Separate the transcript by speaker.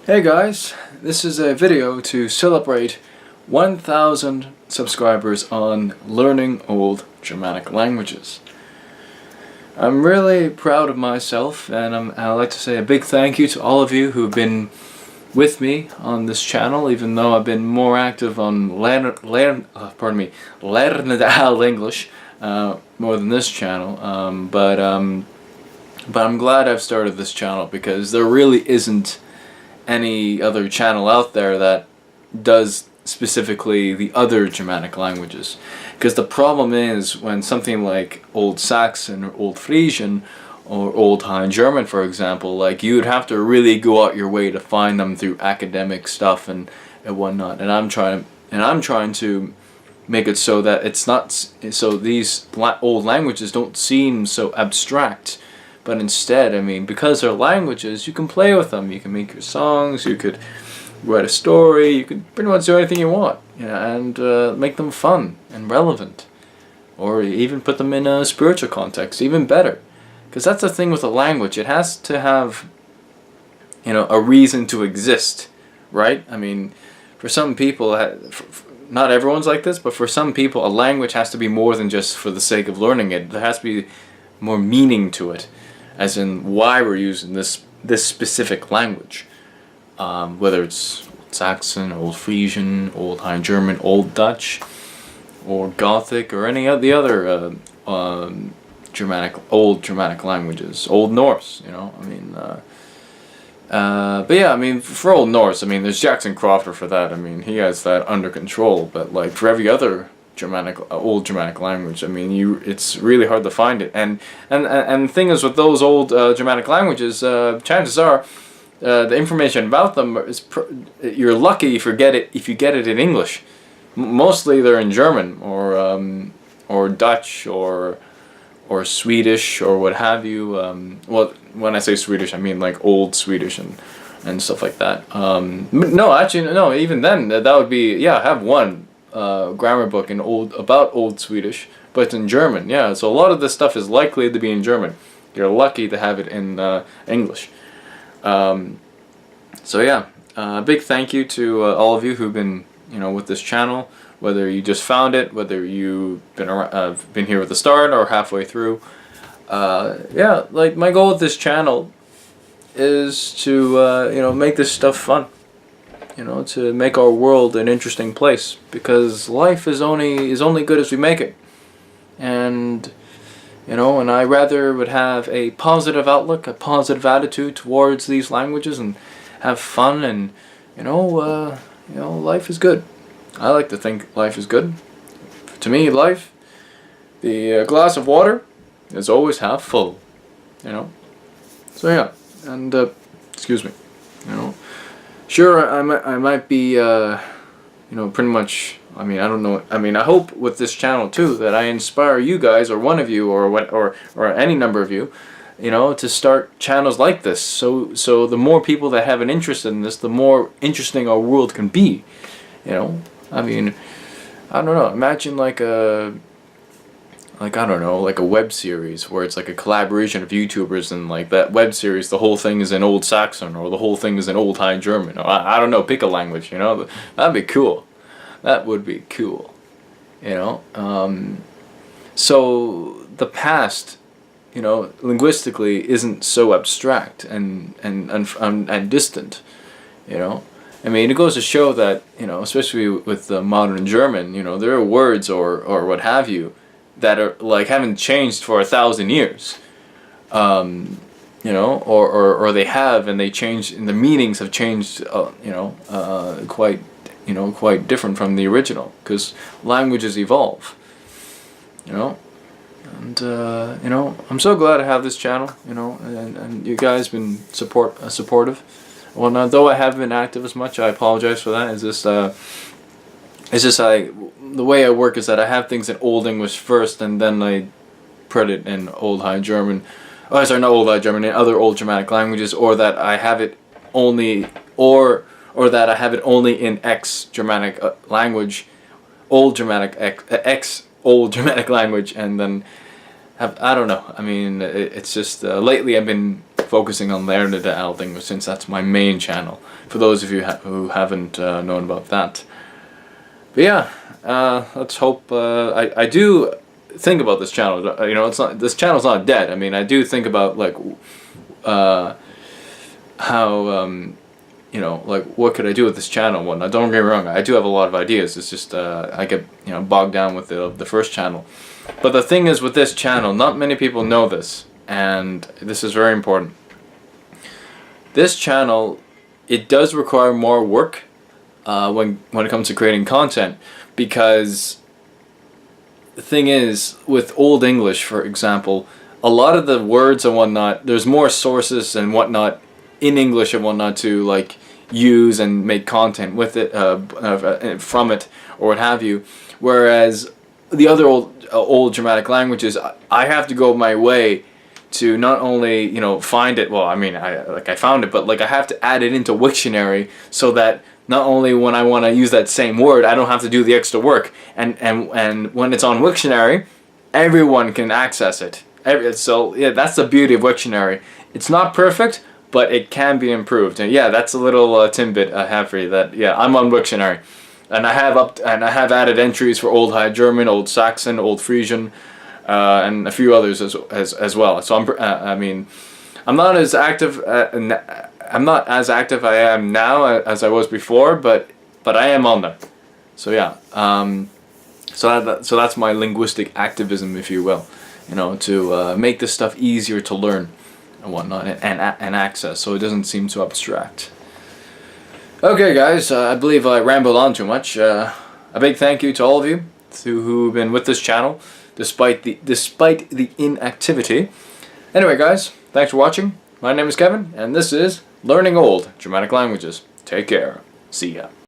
Speaker 1: Hey guys, this is a video to celebrate 1,000 subscribers on learning old Germanic languages. I'm really proud of myself, and I'd like to say a big thank you to all of you who've been with me on this channel, even though I've been more active on learn English more than this channel. But I'm glad I've started this channel because there really isn't any other channel out there that does specifically the other Germanic languages. Because the problem is when something like Old Saxon or Old Frisian or Old High German, for example, like you would have to really go out your way to find them through academic stuff and whatnot. And I'm trying to make it so that it's not so these old languages don't seem so abstract. But instead, I mean, because they're languages, you can play with them. You can make your songs, you could write a story, you could pretty much do anything you want, and make them fun and relevant. Or even put them in a spiritual context, even better. Because that's the thing with a language. It has to have, a reason to exist, right? I mean, for some people, not everyone's like this, but for some people, a language has to be more than just for the sake of learning it. There has to be more meaning to it. As in why we're using this specific language, whether it's Saxon, Old Frisian, Old High German, Old Dutch, or Gothic, or any of the other old Germanic languages, Old Norse. But yeah, I mean, for Old Norse, I mean, there's Jackson Crawford for that. I mean, he has that under control. But like for every other old Germanic language, I mean, it's really hard to find it. And the thing is, with those old Germanic languages, chances are the information about them you're lucky if you get it in English. Mostly they're in German or Dutch or Swedish or what have you. Well, when I say Swedish, I mean like old Swedish and stuff like that. No, actually, no. Even then, that would be have one grammar book about Old Swedish, but it's in German. Yeah, so a lot of this stuff is likely to be in German. You're lucky to have it in English. So yeah, big thank you to all of you who've been with this channel, whether you just found it, whether you've been here at the start or halfway through. Yeah, like my goal with this channel is to make this stuff fun. To make our world an interesting place, because life is only good as we make it. And and I rather would have a positive outlook, a positive attitude towards these languages, and have fun, and life is good. I like to think life is good. To me, life, the glass of water is always half full. So yeah, and excuse me, Sure, I might be, pretty much. I mean, I don't know. I mean, I hope with this channel too that I inspire you guys, or one of you, or any number of you, to start channels like this. So the more people that have an interest in this, the more interesting our world can be. I mean, I don't know. Imagine like a web series where it's like a collaboration of YouTubers, and like that web series, the whole thing is in Old Saxon, or the whole thing is in Old High German, or I don't know, pick a language, that'd be cool. That would be cool, So the past, linguistically isn't so abstract and distant, I mean, it goes to show that, especially with the modern German, there are words or what have you that are like haven't changed for 1,000 years, or they have, and they changed, and the meanings have changed, quite different from the original, because languages evolve, and I'm so glad to have this channel, and you guys been supportive. Well, though I haven't been active as much, I apologize for that. It's just the way I work is that I have things in Old English first, and then I put it in Old High German. Oh, sorry, not Old High German, in other Old Germanic languages, or that I have it only, or that I have it only in X Germanic language, Old Germanic X Old Germanic language, and then I don't know. I mean, it's just lately I've been focusing on learning the L thing, since that's my main channel. For those of you who haven't known about that. But yeah, let's hope. I do think about this channel. You know, this channel's not dead. I mean, I do think about like how you know, like what could I do with this channel and whatnot. Don't get me wrong, I do have a lot of ideas. It's just I get, you know, bogged down with the first channel. But the thing is with this channel, not many people know this, and this is very important. This channel, it does require more work when it comes to creating content, because the thing is with Old English, for example, a lot of the words and whatnot, there's more sources and whatnot in English and whatnot to like use and make content with it from it or what have you, whereas the other old Germanic languages, I have to go my way to not only, you know, find it. Well, I mean, I found it, but like I have to add it into Wiktionary so that not only when I want to use that same word, I don't have to do the extra work, and when it's on Wiktionary, everyone can access it. So yeah, that's the beauty of Wiktionary. It's not perfect, but it can be improved. And yeah, that's a little tidbit I have for you. That yeah, I'm on Wiktionary, and I have added entries for Old High German, Old Saxon, Old Frisian, and a few others as well. So I mean, I'm not as active. I'm not as active I am now as I was before, but I am on there. So yeah, so that's my linguistic activism, if you will. You know, to make this stuff easier to learn and whatnot, and access, so it doesn't seem too abstract. Okay, guys, I believe I rambled on too much. A big thank you to all of you who've been with this channel despite the inactivity. Anyway, guys, thanks for watching. My name is Kevin, and this is Learning Old Germanic Languages. Take care. See ya.